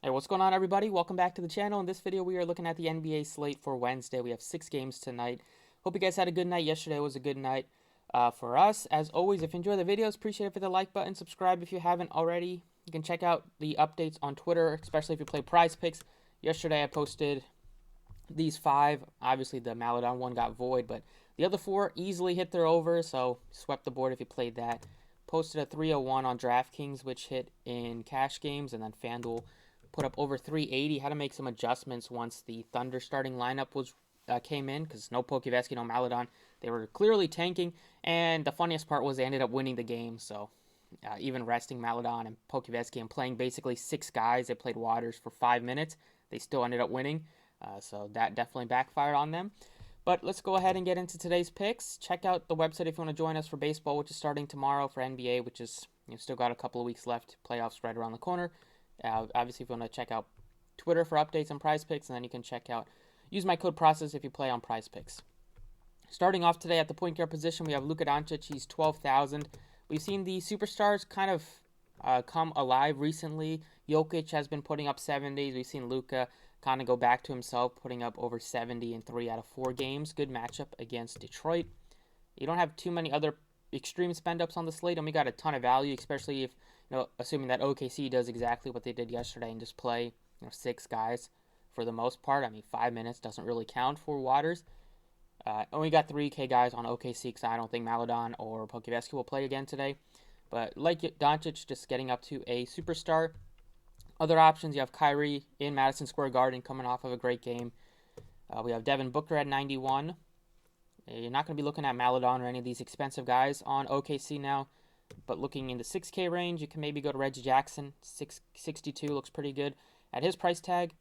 Hey, what's going on, everybody? Welcome back to the channel. In this video, we are looking at the NBA slate for Wednesday. We have 6 games tonight. Hope you guys had a good night. Yesterday was a good night for us. As always, if you enjoy the videos, appreciate it for the like button. Subscribe if you haven't already. You can check out the updates on Twitter, especially if you play Prize Picks. Yesterday, I posted these 5. Obviously, the Maladon one got void, but the other 4 easily hit their over, so swept the board if you played that. Posted a 301 on DraftKings, which hit in cash games, and then FanDuel put up over 380. Had to make some adjustments once the Thunder starting lineup was came in, because no Pokeveski, no Maladon. They were clearly tanking, and the funniest part was they ended up winning the game. So even resting Maladon and Pokeveski and playing basically 6 guys, they played Waters for 5 minutes. They still ended up winning. So that definitely backfired on them. But let's go ahead and get into today's picks. Check out the website if you want to join us for baseball, which is starting tomorrow, for NBA, which is still got a couple of weeks left. Playoffs right around the corner. Obviously, if you want to check out Twitter for updates on Prize Picks, and then you can use my code process if you play on Prize Picks. Starting off today at the point guard position, we have Luca Dante. He's 12,000. We've seen the superstars kind of come alive recently. Jokic has been putting up 70s. We've seen Luca kind of go back to himself, putting up over 70 in 3 out of 4 games. Good matchup against Detroit. You don't have too many other extreme spend ups on the slate, and we got a ton of value, especially if assuming that OKC does exactly what they did yesterday and just play 6 guys for the most part. I mean, 5 minutes doesn't really count for Waters. Only got 3K guys on OKC because I don't think Maladon or Pokeveski will play again today. But like Doncic, just getting up to a superstar. Other options, you have Kyrie in Madison Square Garden coming off of a great game. We have Devin Booker at 91. You're not going to be looking at Maladon or any of these expensive guys on OKC now. But looking in the 6K range, you can maybe go to Reggie Jackson. 662 looks pretty good at his price tag.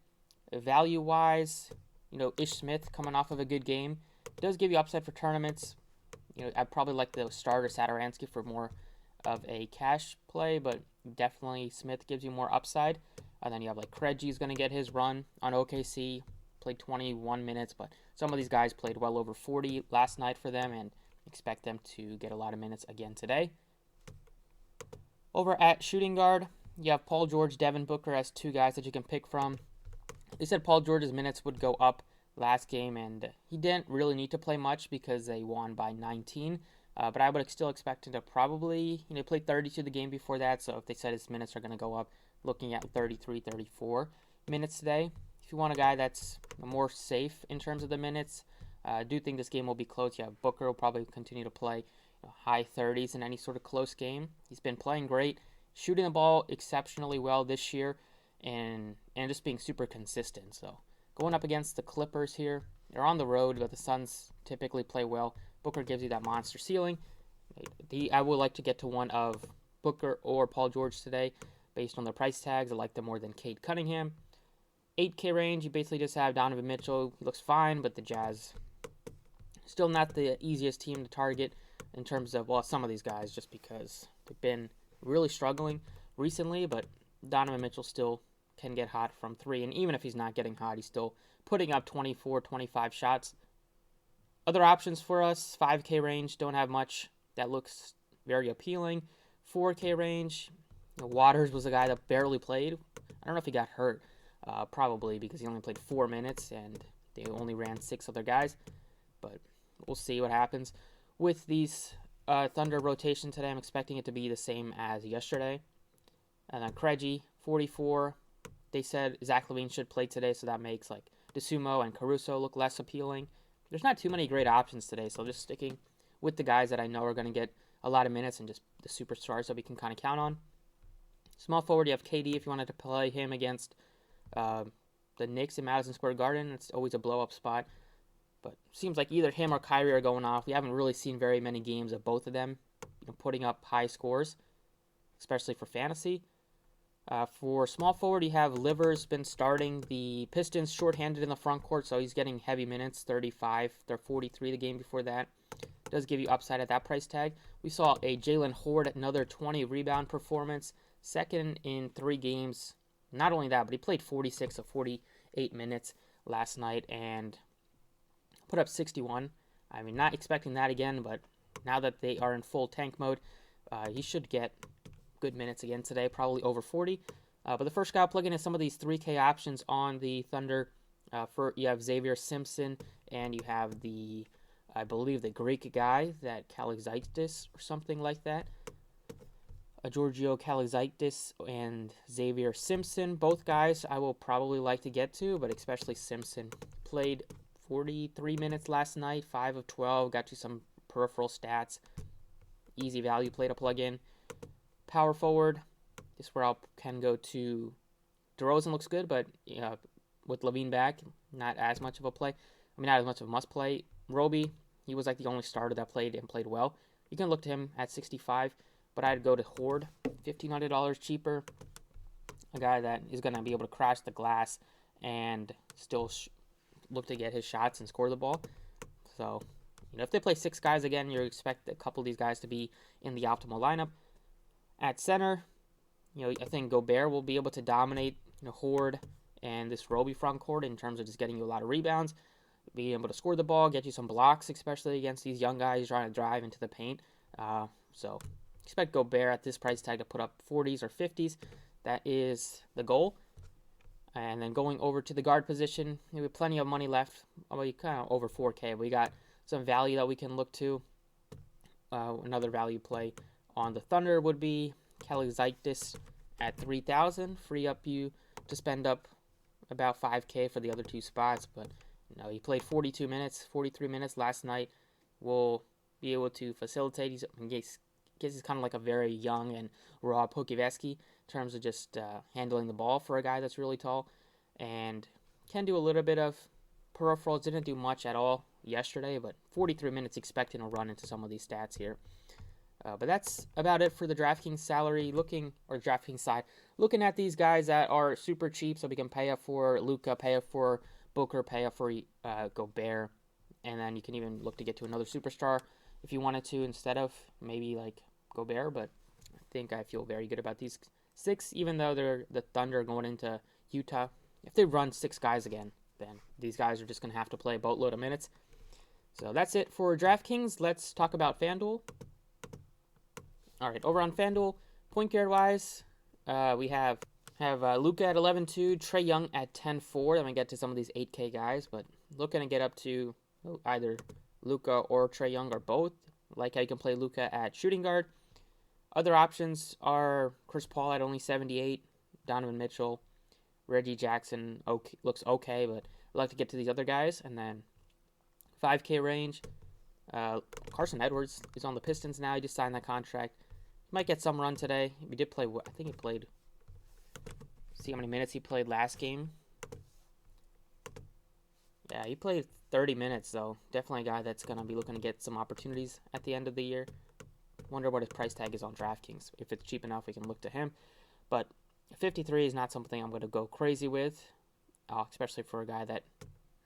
Value-wise, Ish Smith coming off of a good game. Does give you upside for tournaments. I'd probably like the starter Satoransky for more of a cash play, but definitely Smith gives you more upside. And then you have like Krejci's going to get his run on OKC. Played 21 minutes, but some of these guys played well over 40 last night for them, and expect them to get a lot of minutes again today. Over at shooting guard, you have Paul George, Devin Booker as 2 guys that you can pick from. They said Paul George's minutes would go up last game, and he didn't really need to play much because they won by 19. But I would still expect him to probably, play 32 the game before that. So if they said his minutes are going to go up, looking at 33, 34 minutes today. If you want a guy that's more safe in terms of the minutes, I do think this game will be close. Yeah, Booker will probably continue to play high 30s in any sort of close game. He's been playing great, shooting the ball exceptionally well this year, and just being super consistent. So going up against the Clippers here, they're on the road, but the Suns typically play well. Booker gives you that monster ceiling. I would like to get to one of Booker or Paul George today based on their price tags. I like them more than Cade Cunningham. 8K range, you basically just have Donovan Mitchell. He looks fine, but the Jazz still not the easiest team to target in terms of, some of these guys, just because they've been really struggling recently, but Donovan Mitchell still can get hot from 3, and even if he's not getting hot, he's still putting up 24, 25 shots. Other options for us, 5K range, don't have much that looks very appealing. 4K range, Waters was a guy that barely played. I don't know if he got hurt, probably because he only played 4 minutes and they only ran 6 other guys, but we'll see what happens. With these Thunder rotation today, I'm expecting it to be the same as yesterday. And then Krejci, 44. They said Zach LaVine should play today, so that makes like DeSumo and Caruso look less appealing. There's not too many great options today, so just sticking with the guys that I know are going to get a lot of minutes and just the superstars that we can kind of count on. Small forward, you have KD if you wanted to play him against the Knicks in Madison Square Garden. It's always a blow-up spot. But seems like either him or Kyrie are going off. We haven't really seen very many games of both of them putting up high scores, especially for fantasy. For small forward, you have Livers been starting. The Pistons shorthanded in the front court, so he's getting heavy minutes, 35. They're 43 the game before that. Does give you upside at that price tag. We saw a Jalen Horde, another 20 rebound performance, second in 3 games. Not only that, but he played 46 of 48 minutes last night and put up 61. I mean, not expecting that again, but now that they are in full tank mode, he should get good minutes again today, probably over 40. But the first guy I'll plug in is some of these 3K options on the Thunder. You have Xavier Simpson, and you have I believe the Greek guy, that Kalixaitis or something like that. Giorgio Kalixaitis and Xavier Simpson, both guys I will probably like to get to, but especially Simpson. Played 43 minutes last night, 5 of 12, got you some peripheral stats. Easy value play to plug in. Power forward, this is where I can go to. DeRozan looks good, but with Levine back, not as much of a play. Not as much of a must play. Roby, he was like the only starter that played well. You can look to him at 65, but I'd go to Horde, $1,500 cheaper. A guy that is going to be able to crash the glass and still look to get his shots and score the ball. So, if they play 6 guys again, you expect a couple of these guys to be in the optimal lineup. At center, I think Gobert will be able to dominate Horde and this Roby front court in terms of just getting you a lot of rebounds, being able to score the ball, get you some blocks, especially against these young guys trying to drive into the paint. So expect Gobert at this price tag to put up 40s or 50s. That is the goal. And then going over to the guard position, we have plenty of money left. Kind of over 4K. We got some value that we can look to. Another value play on the Thunder would be Kalixaitis at 3,000. Free up you to spend up about 5K for the other 2 spots. But he played 42 minutes, 43 minutes last night. We'll be able to facilitate. He's kind of like a very young and raw Pokeveski in terms of just handling the ball for a guy that's really tall, and can do a little bit of peripherals. Didn't do much at all yesterday, but 43 minutes expecting to run into some of these stats here. But that's about it for the DraftKings DraftKings side. Looking at these guys that are super cheap, so we can pay up for Luca, pay up for Booker, pay up for Gobert, and then you can even look to get to another superstar if you wanted to instead of maybe like Gobert. But I feel very good about these 6, even though they're the Thunder going into Utah. If they run 6 guys again, then these guys are just going to have to play a boatload of minutes. So that's it for DraftKings. Let's talk about FanDuel. All right, over on FanDuel, point guard wise, we have Luca at 11.2, Trae Young at 10.4. Then we get to some of these 8K guys, but looking to get up to either Luca or Trae Young or both. Like how you can play Luca at shooting guard. Other options are Chris Paul at only 78, Donovan Mitchell, Reggie Jackson looks okay, but I'd like to get to these other guys. And then 5K range, Carson Edwards is on the Pistons now. He just signed that contract. He might get some run today. He did play, I think he played, see how many minutes he played last game. Yeah, he played 30 minutes, though. Definitely a guy that's going to be looking to get some opportunities at the end of the year. Wonder what his price tag is on DraftKings. If it's cheap enough, we can look to him. But 53 is not something I'm going to go crazy with, especially for a guy that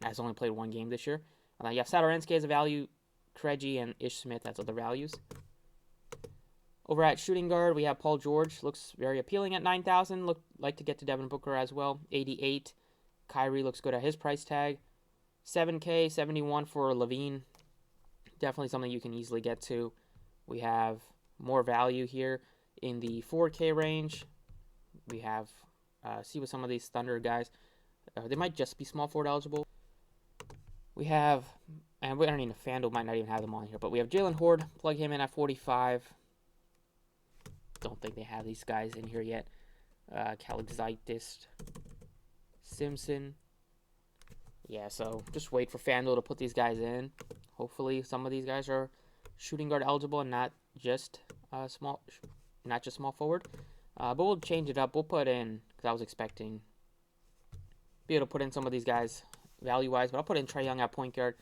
has only played 1 game this year. And then you have Satoransky as a value, Krejci and Ish Smith as other values. Over at shooting guard, we have Paul George. Looks very appealing at 9,000. Like to get to Devin Booker as well. 88. Kyrie looks good at his price tag. 7K, 71 for Levine. Definitely something you can easily get to. We have more value here in the 4K range. We have, see with some of these Thunder guys, they might just be small forward eligible. We have, and we don't even, FanDuel might not even have them on here, but we have Jalen Horde. Plug him in at 45. Don't think they have these guys in here yet. Kalixaitis, Simpson. Yeah, so just wait for FanDuel to put these guys in. Hopefully some of these guys are shooting guard eligible and not just small forward. But we'll change it up. We'll put in, because I was expecting be able to put in some of these guys value-wise, but I'll put in Trae Young at point guard,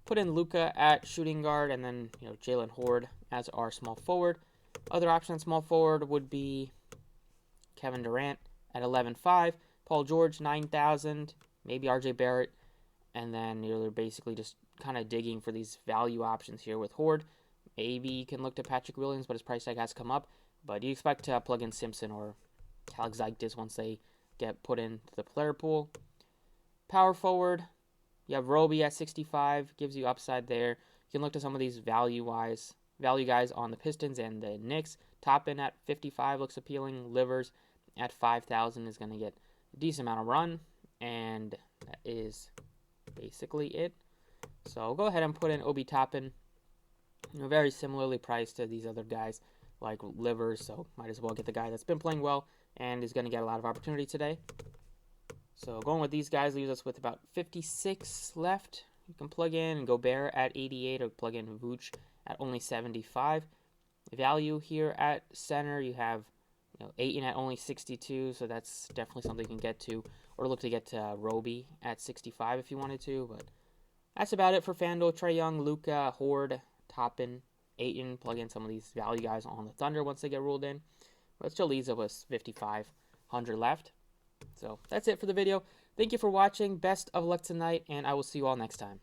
put in Luca at shooting guard, and then Jalen Horde as our small forward. Other options small forward would be Kevin Durant at 11.5, Paul George 9,000, maybe RJ Barrett, and then they're basically just kind of digging for these value options here with Horde. Maybe you can look to Patrick Williams, but his price tag has come up. But you expect to plug in Simpson or Kalixaitis once they get put into the player pool. Power forward, you have Roby at 65, gives you upside there. You can look to some of these value guys on the Pistons and the Knicks. Toppin at 55 looks appealing. Livers at 5,000 is going to get a decent amount of run, and that is basically it. So I'll go ahead and put in Obi Toppin. Very similarly priced to these other guys like Livers, so might as well get the guy that's been playing well and is going to get a lot of opportunity today. So going with these guys leaves us with about 56 left. You can plug in Gobert at 88 or plug in Vooch at only 75. Value here at center, you have Ayton at only 62, so that's definitely something you can get to, or look to get to Roby at 65 if you wanted to. But that's about it for FanDuel. Trae Young, Luca, Horde, Toppin, Ayton. Plug in some of these value guys on the Thunder once they get ruled in. But it still leaves us with 5,500 left. So that's it for the video. Thank you for watching. Best of luck tonight, and I will see you all next time.